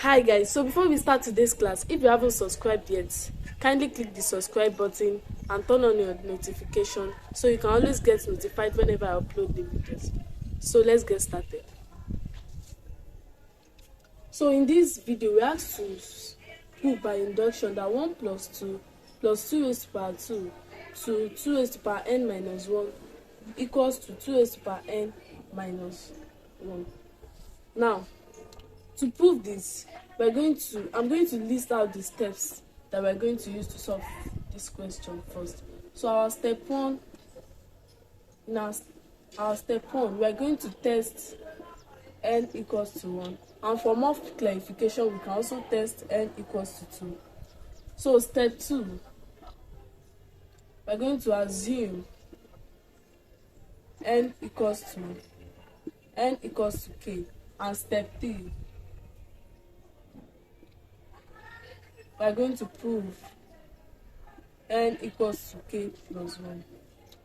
Hi guys, so before we start today's class, if you haven't subscribed yet, kindly click the subscribe button and turn on your notification so you can always get notified whenever I upload the videos. So let's get started. So in this video, we have to prove by induction that 1 plus 2 plus 2 raised to the power 2 to 2 raised to the power n minus 1 equals to 2 raised to the power n minus 1. Now, to prove this, I'm going to list out the steps that we're going to use to solve this question first. So our step one, we're going to test n equals to 1. And for more clarification, we can also test n equals to 2. So step 2, we're going to assume n equals to k. And step 3, we're going to prove n equals to k plus 1.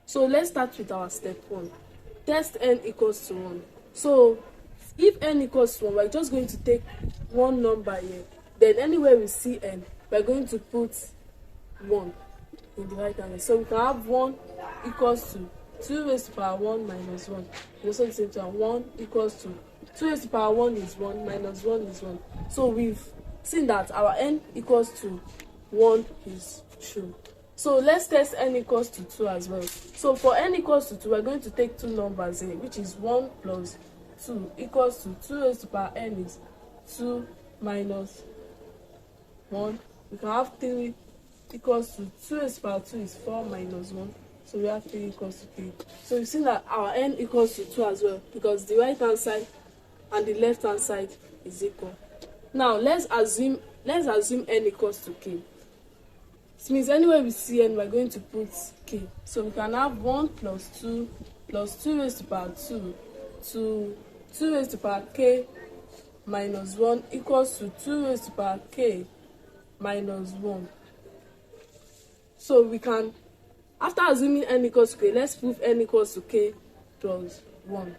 So let's start with our step 1. Test n equals to 1. So if n equals to 1, we're just going to take one number here. Then anywhere we see n, we're going to put 1 in the right hand. So we can have 1 equals to 2 raised to the power 1 minus 1. We also the same time 1 equals to 2 raised to the power 1 is 1 minus 1 is 1. So we've seen that our n equals to 1 is true. So let's test n equals to 2 as well. So for n equals to 2, we're going to take two numbers here, which is 1 plus 2 equals to 2 raised to the power n is 2 minus 1. We can have 3 equals to 2 raised to the power 2 is 4 minus 1. So we have 3 equals to 3. So we've seen that our n equals to 2 as well, because the right hand side and the left hand side is equal. Now let's assume n equals to k. This means anywhere we see n, we're going to put k. So we can have 1 plus 2 plus 2 raised to the power 2 to 2 raised to the power k minus 1 equals to 2 raised to the power k minus 1. So we can, after assuming n equals to k, let's prove n equals to k plus 1,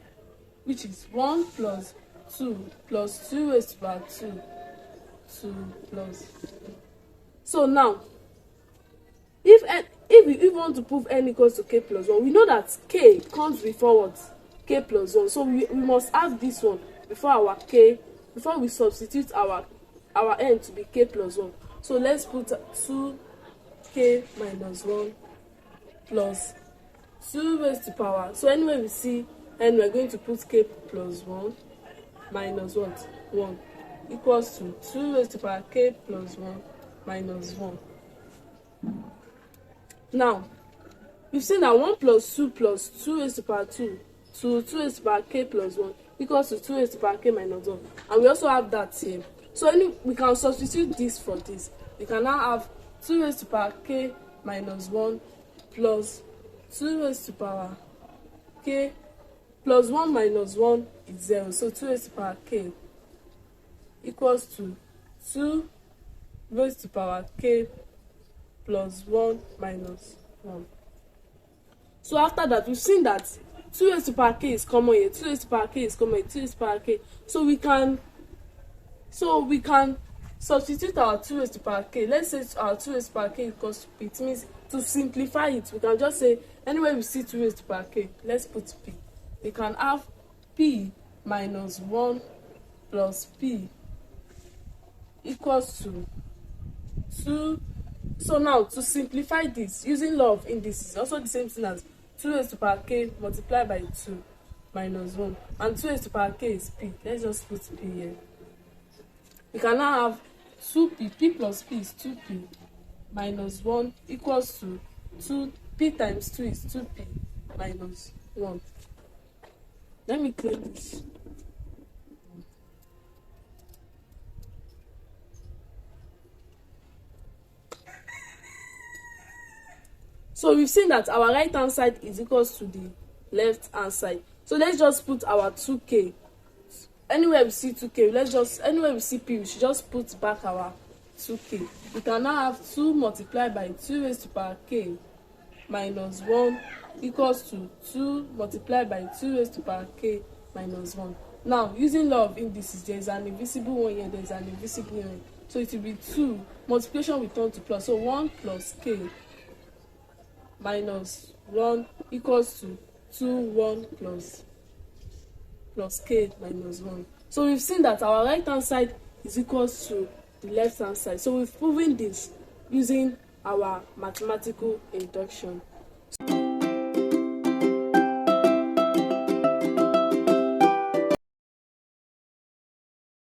which is 1 plus 2 plus 2 raised to the power 2 plus. So now, if we want to prove n equals to k plus 1, we know that k comes before what? K plus 1. So we must have this one before our k, before we substitute our n to be k plus 1. So let's put 2k minus 1 plus 2 raised to the power. So anyway we see n, we're going to put k plus 1 minus what? 1 equals to 2 raised to the power k plus 1 minus 1. Now, we've seen that 1 plus 2 plus 2 raised to the power 2 to 2 raised to the power k plus 1 equals to 2 raised to the power k minus 1. And we also have that here. So we can substitute this for this. We can now have 2 raised to the power k minus 1 plus 2 raised to the power k plus 1 minus 1 is 0. So 2 raised to the power k equals to 2 raised to the power k plus 1 minus 1. So after that, we've seen that 2 raised to the power k is common here, 2 raised to the power k is common here, 2 raised to the power k. So we can substitute our 2 raised to the power k. Let's say our 2 raised to the power k equals to p. It means to simplify it, we can just say anywhere we see 2 raised to the power k, let's put p. We can have p minus 1 plus p equals to 2. So now, to simplify this, using law of indices, also the same thing as 2 raised to the power k multiplied by 2 minus 1. And 2 raised to the power k is p. Let's just put p here. We can now have 2p. P plus p is 2p minus 1 equals to 2. P times 2 is 2p minus 1. Let me clear this. So we've seen that our right hand side is equals to the left hand side. So let's just put our 2k. Anywhere we see 2k, anywhere we see p, we should just put back our 2k. We can now have 2 multiplied by 2 raised to the power k minus 1 equals to 2 multiplied by 2 raised to the power k minus 1. Now, using law of indices, there is an invisible one here, there is an invisible one. So it will be 2. Multiplication will turn to plus. So 1 plus k minus 1 equals to 2, 1 plus k minus 1. So we've seen that our right hand side is equals to the left hand side. So we've proven this using our mathematical induction.